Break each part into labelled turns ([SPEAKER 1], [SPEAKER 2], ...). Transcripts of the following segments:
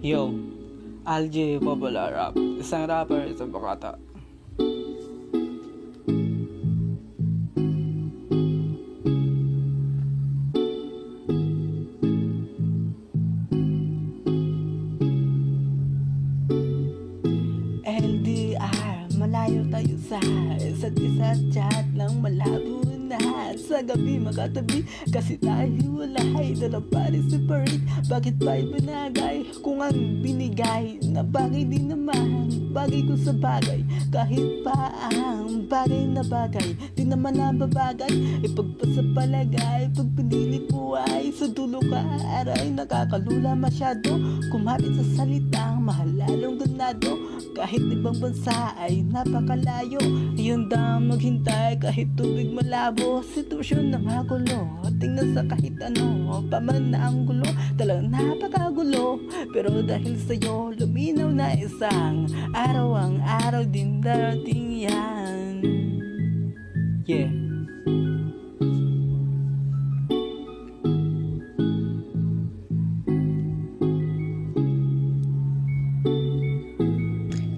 [SPEAKER 1] Yo, Algie Popular Rap, isang rapper sa Bogota. LDR, malayo tayo sa isa't isa, chat lang malabo na. Sa gabi makatabi kasi tayo walay dalang pare separate. Bakit ba ibinagay kung ang binigay na bagay din naman bagay ko sa bagay? Kahit pa ang bagay na bagay di naman nababagay. Ipagpasa palagay pag pinilit mo ay sa dulo ka aray nakakalula masyado. Kumapit sa salitang mahal lalong ganado. Kahit ibang bansa ay napakalayo, yun daw maghintay kahit tubig malabo. Sitwasyon na magulo, tingnan sa kahit ano paman na ang gulo, talagang napakagulo. Pero dahil sa'yo luminaw na isang araw, ang araw din darating yan. Yeah.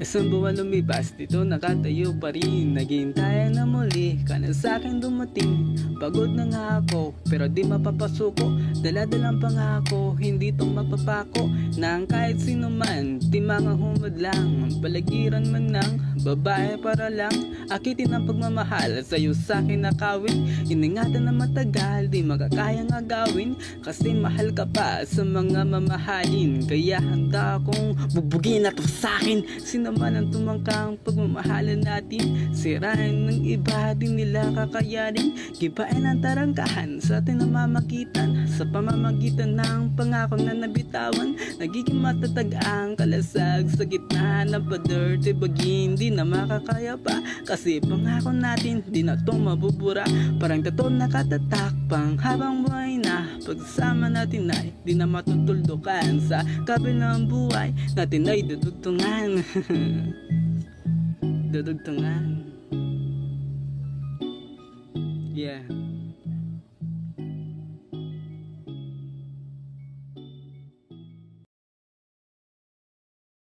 [SPEAKER 1] Isang buwan lumipas, dito nakatayo pa rin. Naghihintay na muli ka na sa'kin dumating. Pagod na nga ako, pero di mapapasuko. Daladalang pangako, hindi tong mapapako. Nang kahit sino man, di mga humadlang. Palagiran man ng babae para lang akitin ang pagmamahal sa'yo sa'kin nakawin. Iningatan na matagal, di makakayang agawin. Kasi mahal ka pa sa mga mamahalin. Kaya handa akong bubugin na to sa'kin. Sino man ang tumangkang pagmamahalan natin, sirain ng iba di nila kakayanin. Gibain ang tarangkahan sa ating namamagitan, sa pamamagitan ng pangako na nabitawan. Nagiging matatag ang kalasag sa gitna ng pader. Tibagin di na makakaya pa, kasi pangako natin di na itong mabubura. Parang tato nakatatak pang habang buhay na pagsama natin ay di na matutuldukan. Sa kabilang buhay natin ay dudugtungan. Dudugtungan. Yeah.